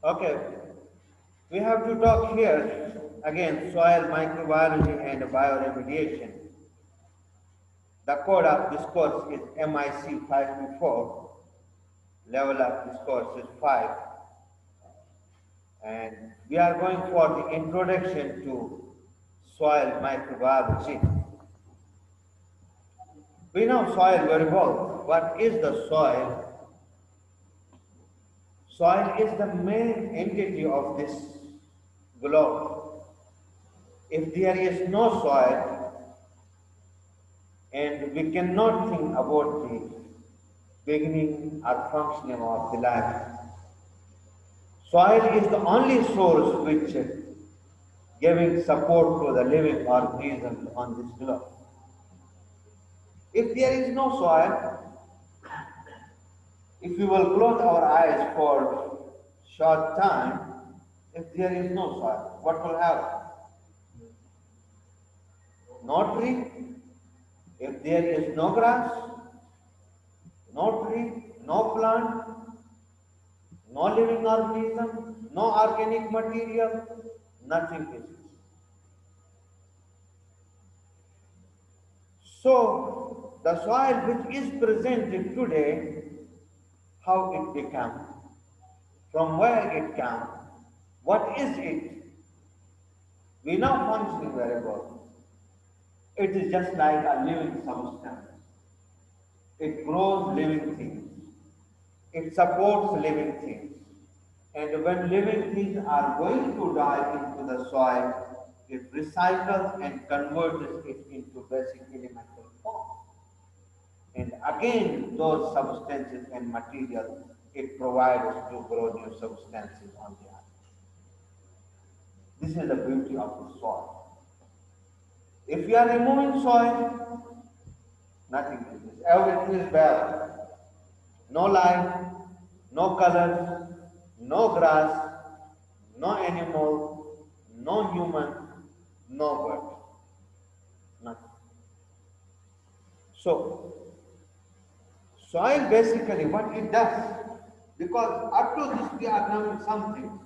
Okay, we have to talk here again soil microbiology and bioremediation. The code of this course is MIC 524, level of this course is 5, and we are going for the introduction to soil microbiology. We know soil very well. What is the soil? Soil is the main entity of this globe. If there is no soil, and we cannot think about the beginning or functioning of the life. Soil is the only source which giving support to the living organisms on this globe. If there is no soil, if we will close our eyes for short time, if there is no soil, what will happen? No tree. If there is no grass, no tree, no plant, no living organism, no organic material, nothing is. So, the soil which is presented today, how it became, from where it came, what is it? We know functioning very well. It is just like a living substance. It grows living things. It supports living things. And when living things are going to die into the soil, it recycles and converts it into basic elemental form. And again, those substances and materials it provides to grow new substances on the earth. This is the beauty of the soil. If you are removing soil, nothing is this. Everything is bare. No life, no colors, no grass, no animal, no human, no bird. Nothing. So, soil basically what it does, because up to this we are knowing something.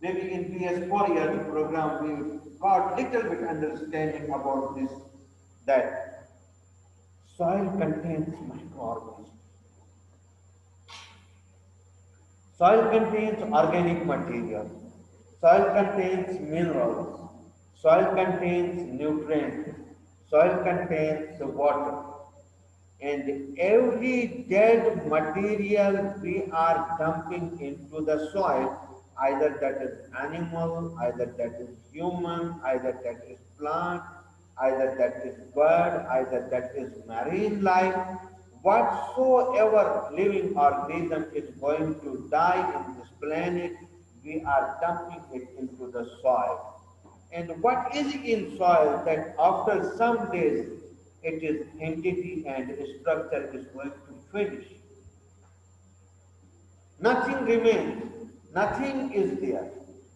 Maybe in PS4 year program we got little bit understanding about this, that soil contains microorganisms. Soil contains organic material. Soil contains minerals. Soil contains nutrients. Soil contains water. And every dead material we are dumping into the soil, either that is animal, either that is human, either that is plant, either that is bird, either that is marine life, whatsoever living organism is going to die in this planet, we are dumping it into the soil. And what is in soil that after some days its entity and structure is going to finish. Nothing remains, nothing is there.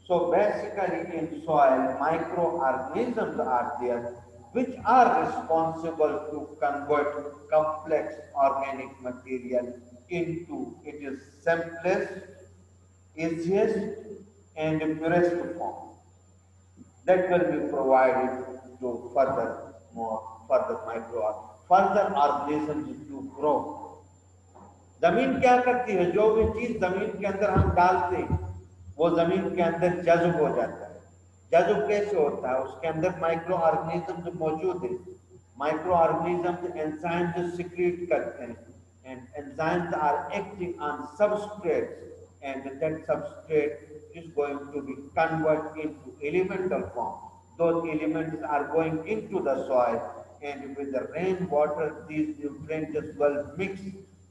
So basically in soil, microorganisms are there which are responsible to convert complex organic material into its simplest, easiest and purest form. That will be provided to further organisms to grow. जमीन क्या करती है? जो भी चीज जमीन के अंदर हम डालते हैं वो जमीन के अंदर जज्ब हो जाता है. जज्ब कैसे होता है? उसके अंदर माइक्रो ऑर्गेनिज्म मौजूद है. माइक्रो ऑर्गेनिज्म एंजाइम्स सिक्रीट करते हैं and enzymes are acting on substrates, and that substrate is going to be converted into elemental form. Those elements are going into the soil, and with the rainwater these nutrients will mix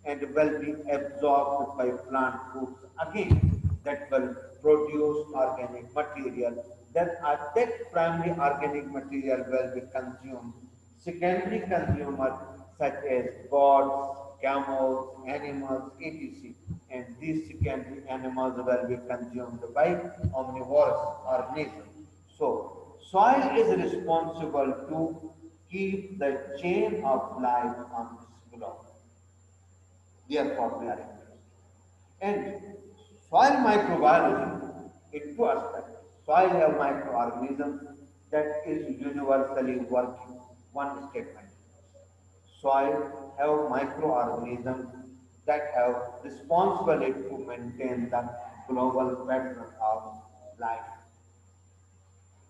and will be absorbed by plant roots again, that will produce organic material. That primary organic material will be consumed. Secondary consumers such as birds, camels, animals, etc. And these secondary animals will be consumed by omnivorous organisms. So, soil is responsible to keep the chain of life on this globe. Therefore, we are interested. And Soil microbiology in two aspects. Soil have microorganisms that is universally working. One statement. Soil have microorganisms that have responsibility to maintain the global pattern of life.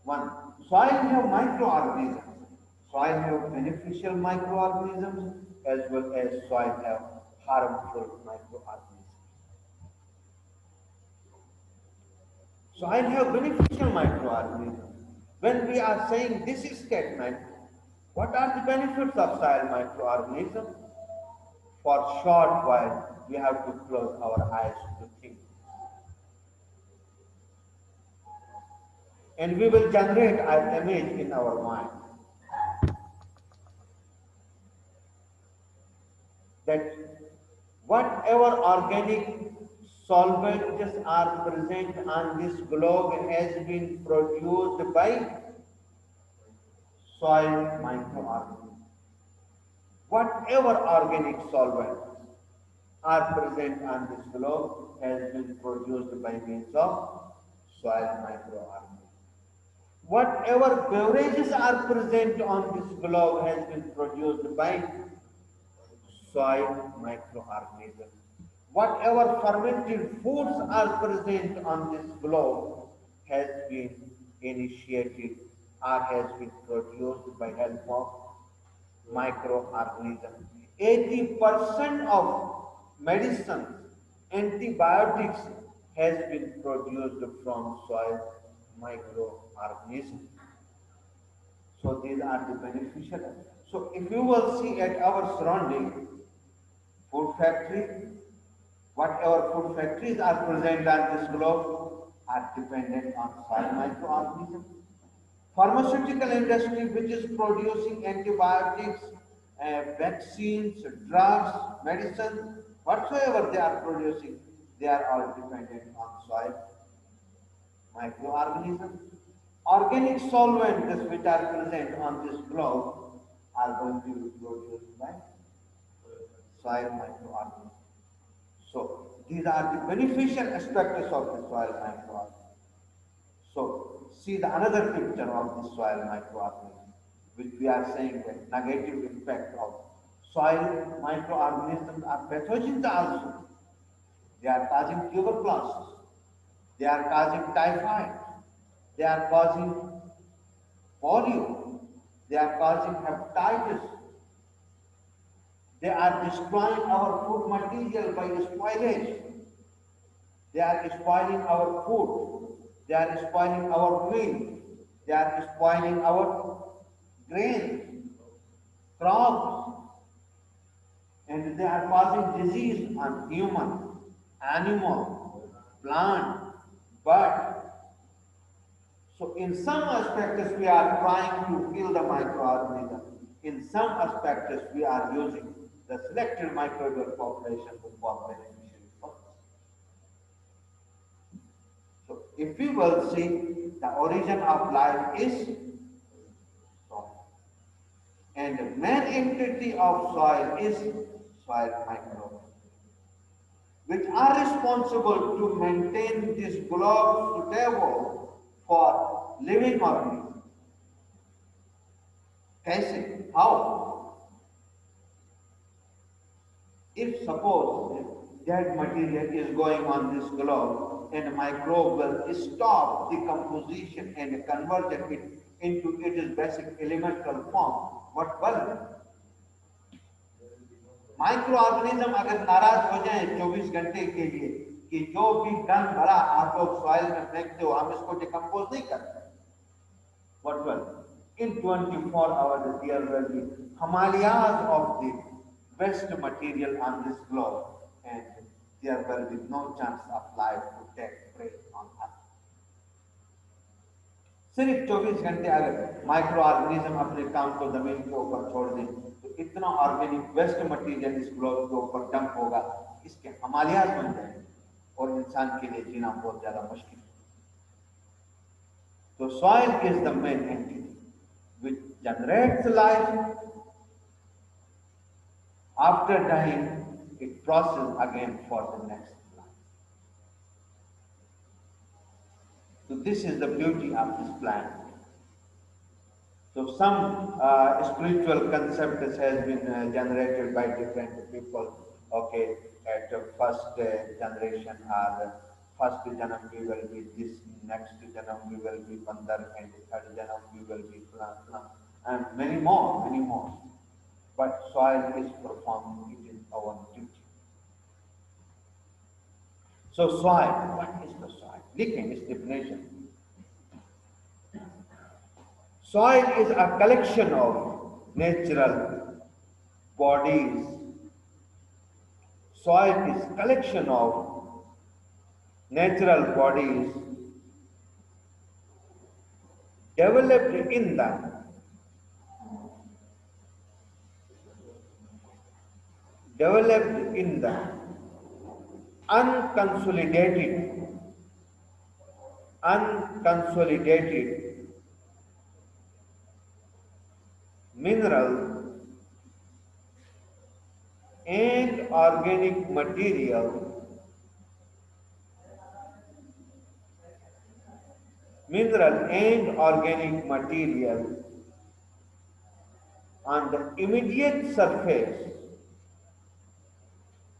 One, soil have microorganisms. Soil have beneficial microorganisms as well as soil have harmful microorganisms. Soil have beneficial microorganisms. When we are saying this statement, what are the benefits of soil microorganisms? For short while, we have to close our eyes to think. And we will generate an image in our mind that whatever organic solvents are present on this globe has been produced by soil microorganisms. Whatever organic solvents are present on this globe has been produced by means of soil microorganisms. Whatever beverages are present on this globe has been produced by soil microorganisms. Whatever fermented foods are present on this globe has been initiated or has been produced by help of microorganisms. 80% of medicines, antibiotics has been produced from soil microorganisms. So these are the beneficial. So if you will see at our surrounding, food factory, whatever food factories are present on this globe are dependent on soil microorganisms. Pharmaceutical industry which is producing antibiotics, vaccines, drugs, medicine, whatsoever they are producing, they are all dependent on soil microorganisms. Organic solvents which are present on this globe are going to be produced by soil microorganisms. So these are the beneficial aspects of the soil microorganisms. So see the another picture of the soil microorganisms, which we are saying that negative impact of soil microorganisms are pathogens also. They are causing tuberculosis. They are causing typhoid. They are causing polio. They are causing hepatitis. They are destroying our food material by spoilage. They are spoiling our food. They are spoiling our meal. They are spoiling our grains, crops, and they are causing disease on human, animal, plant, bird. So in some aspects we are trying to kill the microorganism. In some aspects we are using the selected microbial population for beneficial purpose. So if we will see, the origin of life is soil. And the main entity of soil is soil microbes, which are responsible to maintain this globe suitable for living organisms. Cases, how? If suppose dead material is going on this globe and microbe will stop decomposition and convert it into its basic elemental form, what will? Micro organism अगर नाराज हो जाए 24 घंटे के लिए कि जो भी गंद भरा आप लोग सॉइल में फेंकते हो हम इसको डिकम्पोज नहीं करते, what will? In 24 hours there will be Himalayas of the waste material on this globe and there will be no chance of life to take place on earth. सिर्फ 24 घंटे अगर माइक्रो ऑर्गेनिज्म अपने काम को जमीन के ऊपर छोड़ दें तो इतना ऑर्गेनिक वेस्ट मटेरियल इस ग्लोब के ऊपर डंप होगा, इसके हिमालयाज बन जाएंगे और इंसान के लिए जीना बहुत ज्यादा मुश्किल है. तो soil is the main entity which generates life. After dying, it processes again for the next life. So this is the beauty of this plant. So some spiritual concepts has been generated by different people. Okay, at the first generation or first janam we will be this, next janam we will be bandar, and third janam we will be plan, and many more, many more. But soil is performing, it is our duty. So soil, what is the soil? Look at its definition. Soil is a collection of natural bodies. Soil is collection of natural bodies developed in the unconsolidated unconsolidated mineral and organic material on the immediate surface,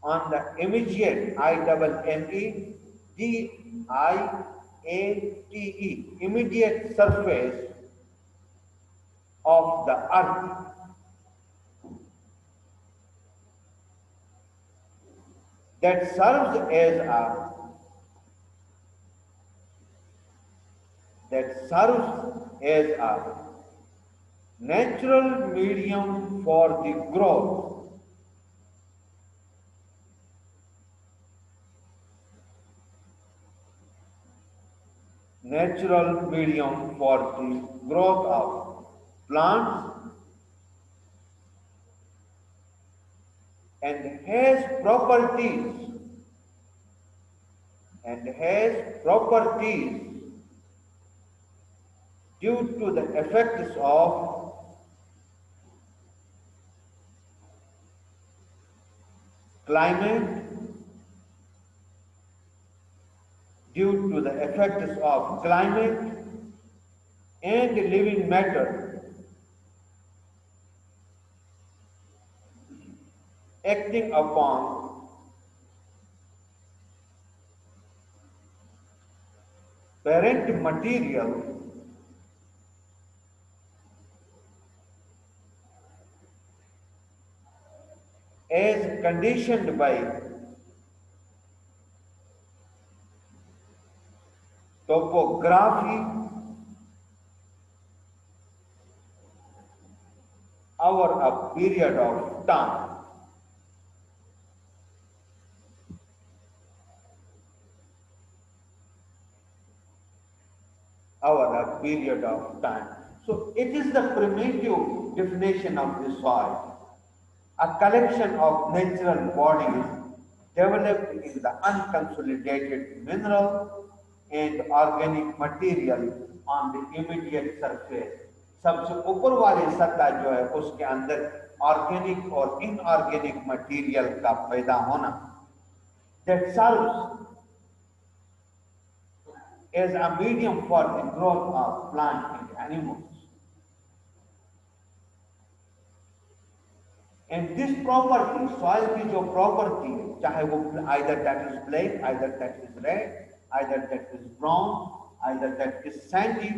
on the immediate, I-double-M-E-D-I-A-T-E, immediate surface of the earth. That serves as a natural medium for the growth of plants, and has properties due to the effects of climate, and living matter acting upon parent material as conditioned by topography over a period of time. So it is the primitive definition of the soil, a collection of natural bodies developed in the unconsolidated mineral and organic material on the immediate surface. सबसे ऊपर वाली सतह जो है उसके अंदर organic और inorganic material का पैदा होना, that serves as a medium for the growth of plant and animals. And this property, soil की जो property है, चाहे वो either that is black, either that is red, either that is brown, either that is sandy,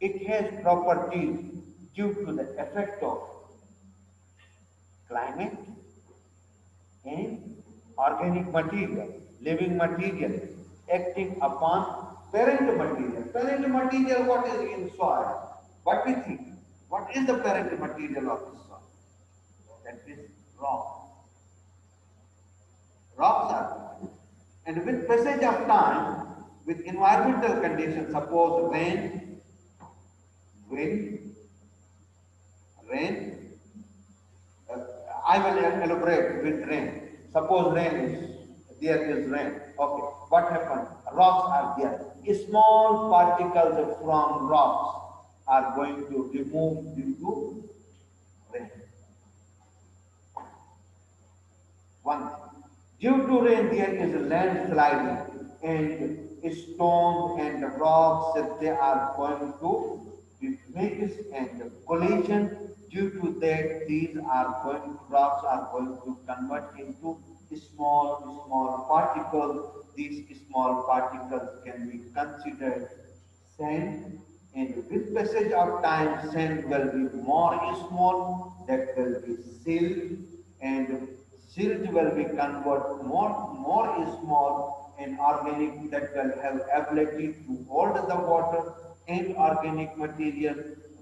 it has properties due to the effect of climate and organic material, living material, acting upon parent material. Parent material, what is in soil? What we think? What is the parent material of the soil? That is rock. Rocks are, and with passage of time, with environmental conditions, suppose rain, wind, rain. I will elaborate with rain. Suppose there is rain. Okay, what happened? Rocks are there. Small particles from rocks are going to remove due to rain. One thing. Due to rain, there is a landsliding, and stones and rocks, they are going to be mixed and collision. Due to that, rocks are going to convert into small particles. These small particles can be considered sand, and with passage of time, sand will be more small, that will be silt, and silt will be converted more small, and organic that will have ability to hold the water, and organic material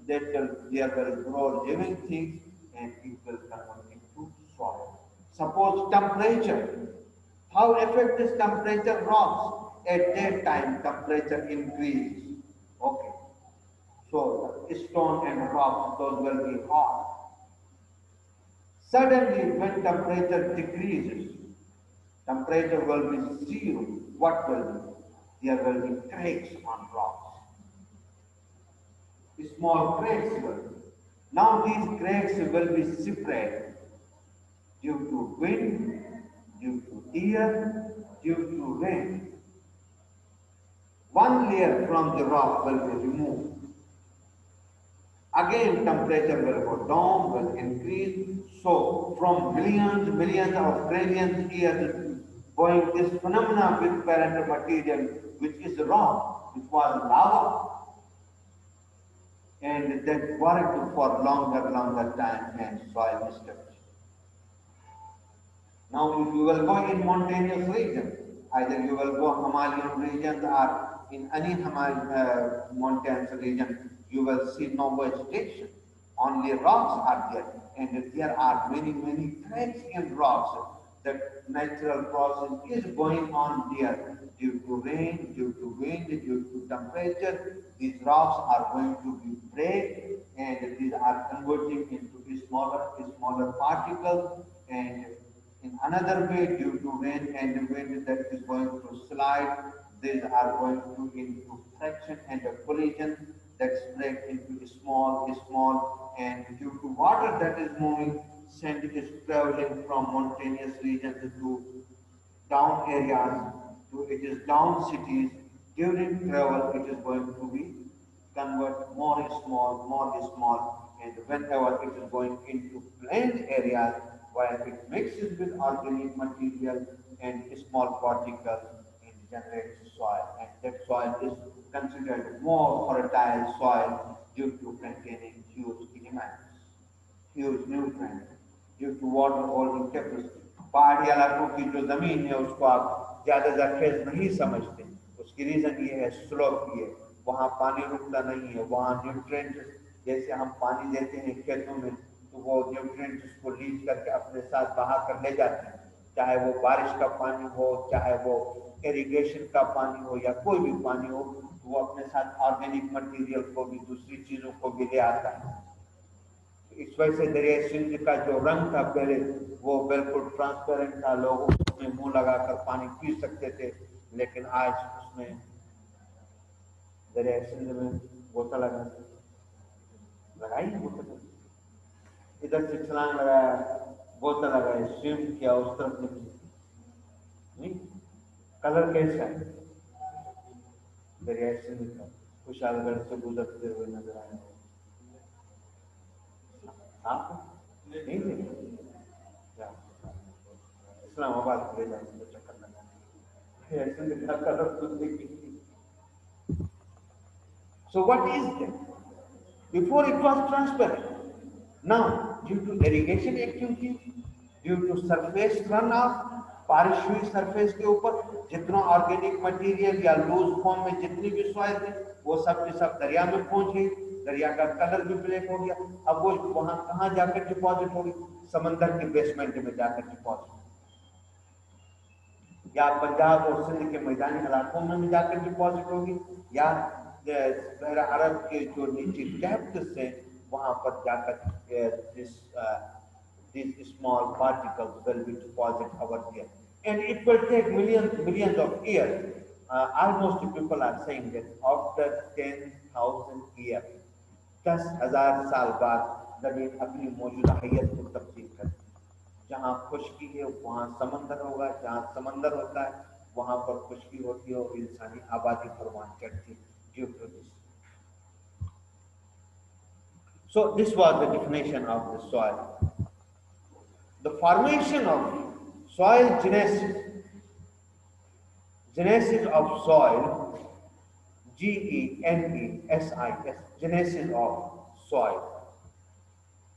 that will there will grow living things, and it will convert into soil. Suppose temperature. How affect this temperature rocks? At that time, temperature increases. Okay. So the stone and rocks, those will be hot. Suddenly, when temperature decreases, temperature will be zero. What will be? There will be cracks on rocks. Small cracks will be. Now these cracks will be spread due to wind, due to air, due to rain. One layer from the rock will be removed. Again, temperature will go down, will increase. So, from millions of trillions years, going this phenomena with parent material, which is rock, which was lava, and that worked for longer time and soil structure. Now, if you will go in mountainous region, either you will go Himalayan regions or in any mountainous region, you will see no vegetation. Only rocks are there, and there are many cracks in rocks. That natural process is going on there due to rain, due to wind, due to temperature. These rocks are going to be break, and these are converting into smaller particles, and in another way, due to rain and wind that is going to slide, these are going to into friction and a collision that break into small, and due to water that is moving, sand is traveling from mountainous regions to down areas, to it is down cities. During travel, it is going to be convert more small, and whenever it is going into plain areas, where it mixes with organic material and small particles, and generates soil, and that soil is considered more fertile soil due to containing huge elements, huge nutrients, due to water holding capacity. पहाड़ी इलाकों की जो जमीन है उसको आप ज्यादा जरखेज नहीं समझते, उसकी रीजन ये है स्लोप की है, वहाँ पानी रुकता नहीं है, वहाँ न्यूट्रिएंट जैसे हम पानी देते हैं खेतों में तो वो न्यूट्रिएंट उसको लीच करके अपने साथ बहा कर ले जाते हैं, चाहे वो बारिश का पानी हो, चाहे वो इरिगेशन का पानी हो, या कोई भी पानी हो, वो अपने साथ ऑर्गेनिक मटेरियल को भी, दूसरी चीजों को भी ले आता है। इस वजह से दरिया सिंध का जो रंग था पहले वो बिल्कुल ट्रांसपेरेंट था, लोग उसमें मुंह लगाकर पानी पी सकते थे, लेकिन आज उसमें दरिया सिंध में बोतल लगाई बोतल, इधर से छलांग लगाया, बोतल लगाई, स्विम किया, उस तरफ नहीं। कलर कैसा है दरिया सिंध का, कुशालगढ़ से गुजरते हुए नजर आया, आप नहीं देखे इस्लामाबाद ले जाने का चक्कर लगाने ऐसे दिखा कलर खुद देखिए। So what is that? Before it was transparent. Now, due to irrigation activity, due to surface runoff, बारिश हुई सरफेस के ऊपर, जितना ऑर्गेनिक मटेरियल या लूज फॉर्म में जितनी भी सॉइल थे वो सब के सब दरिया में पहुंच गई, दरिया का कलर भी ब्लैक हो गया। अब वो वहां कहाँ जाकर डिपॉजिट होगी? समंदर के बेसमेंट में जाकर डिपॉजिट, या पंजाब और सिंध के मैदानी इलाकों में जाकर डिपॉजिट होगी, या बहरा अरब के जो नीचे डेप्थ से वहां पर जाकर these small particles will be deposited over there, and it will take millions of years. Almost people are saying that after 10,000 years, 10,000 साल बाद जमीन अपनी मौजूदा हैयत को तब्दील कर, जहाँ खुशकी है वहाँ समंदर होगा, जहाँ समंदर होता है वहां पर खुशकी होती है और इंसानी आबादी फरमान चढ़ती है due to this. So this was the definition of the soil. The formation of soil genesis. Genesis of soil, Genesis, genesis of soil.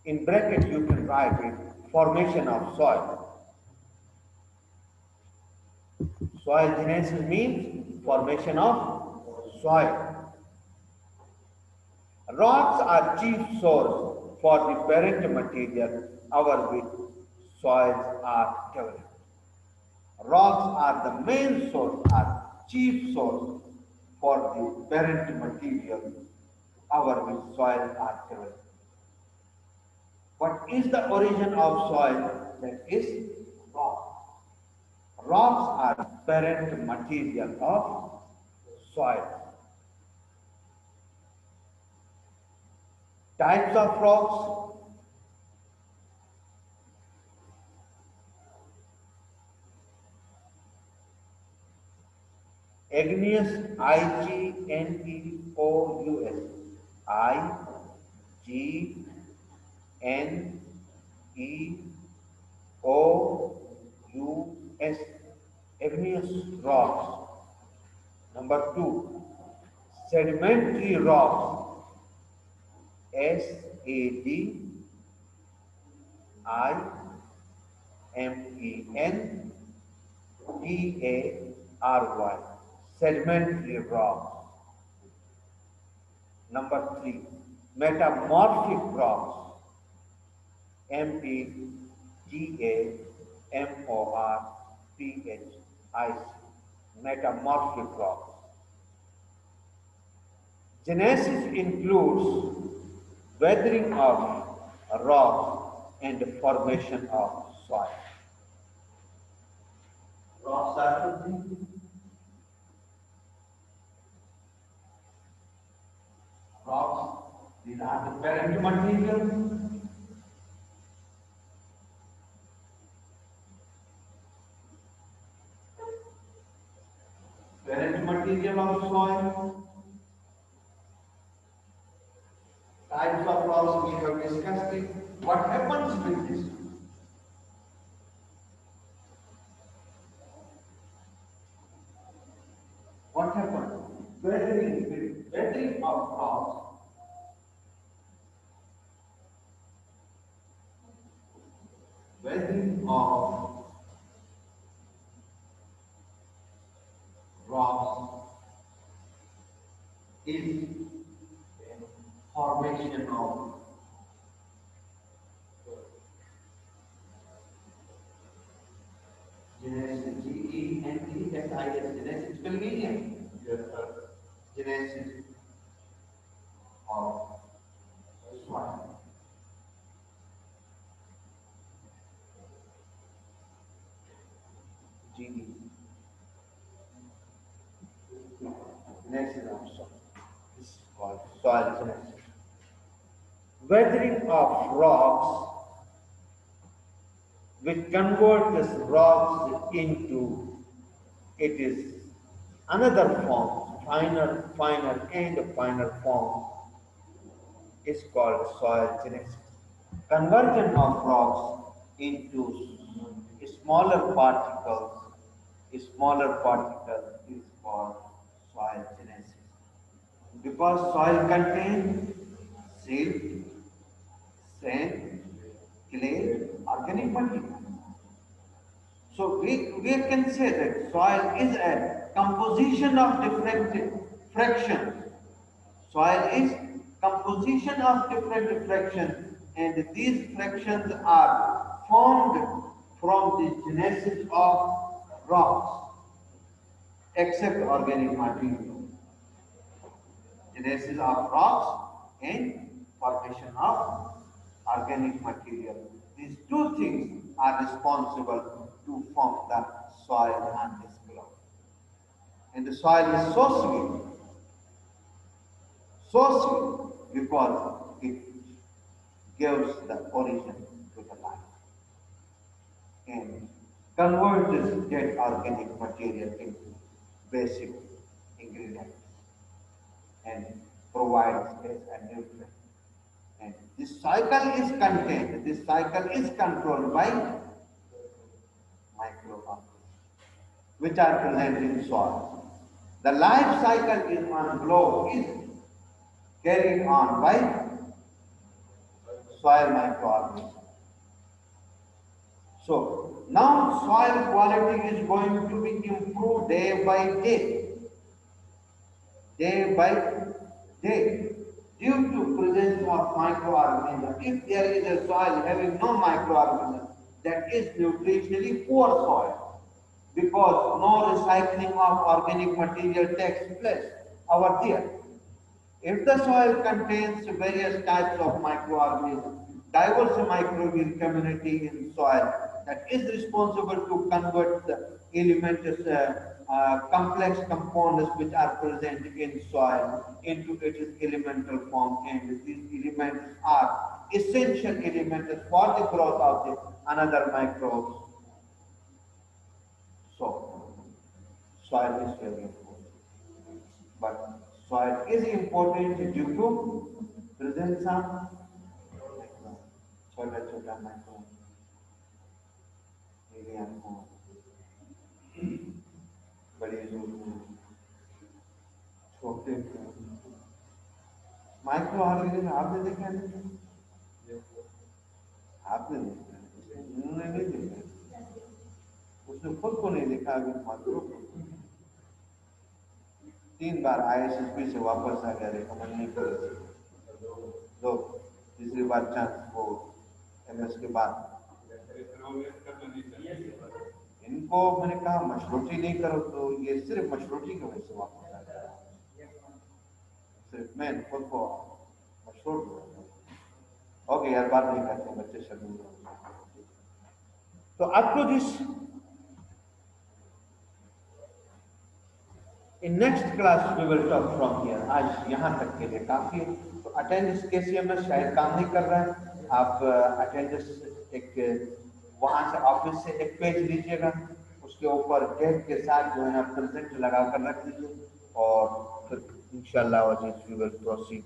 In bracket you can write it, formation of soil. Soil genesis means formation of soil. Rocks are chief source for the parent material over which soils are developed. Rocks are the main source, are chief source for the parent material over which soils are developed. What is the origin of soil? That is rock. Rocks are parent material of soil. Types of rocks. Igneous, Igneous, Igneous, igneous rocks. Number 2, sedimentary rocks, Sedimentary, sedimentary rocks. Number 3, metamorphic rocks, Metamorphic, metamorphic rocks. Genesis includes weathering of rocks and formation of soil. Rocks are the rocks, these are the parent material. Parent material of soil. Types of rocks we have discussed it. What happens with this? What happens? Weathering of rocks. Weathering of rocks is formation of genesis, genesis, spell medium. Genesis of soil. GE. Genesis of soil. This is called soil genesis. Weathering of rocks, which converts rocks into, it is another form, finer and finer form, is called soil genesis. Conversion of rocks into smaller particles is called soil genesis. Because soil contains silt, sand, clay, organic material. So we can say that soil is a composition of different fractions. Soil is composition of different fractions, and these fractions are formed from the genesis of rocks, except organic material. Genesis of rocks and formation of organic material. These two things are responsible to form the soil on this globe. And the soil is so sweet because it gives the origin to the life. And converts this dead organic material into basic ingredients and provides as a nutrient. And this cycle is contained, this cycle is controlled by microorganisms which are present in soil. The life cycle is on globe is carried on by soil microorganisms. So now soil quality is going to be improved day by day, due to presence of microorganisms. If there is a soil having no microorganisms, that is nutritionally poor soil because no recycling of organic material takes place over there. If the soil contains various types of microorganisms, diverse microbial community in soil that is responsible to convert the elements, complex components which are present in soil into its elemental form, and these elements are essential elements for the growth of the another microbes. So, soil is very important. But soil is important due to presence of छोटा छोटा micro area को बड़ी छोटे micro organism आपने देखा नहीं, आपने देखा, उन्होंने नहीं देखा, उसने खुद को नहीं देखा अभी माइक्रो को। 3 बार ISSB से वापस आ गया, रिकमेंड नहीं कर दो, तीसरी बार चांस वो MS के बाद इनको मैंने कहा मशरूटी नहीं करो, तो ये सिर्फ मशरूटी की वजह से वापस आ गया, सिर्फ मैं खुद को मशरूट। ओके यार, बात नहीं करते, बच्चे शर्म। तो up to this in next class we will talk from here. आज यहाँ तक के लिए काफी है। तो अटेंडेंस KCMS शायद काम नहीं कर रहा है, आप अटेंडेंस एक वहां से ऑफिस से एक पेज लीजिएगा, उसके ऊपर डेट के साथ जो है ना प्रेजेंट लगा कर रख दीजिए, और फिर इंशाल्लाह वी विल प्रोसीड।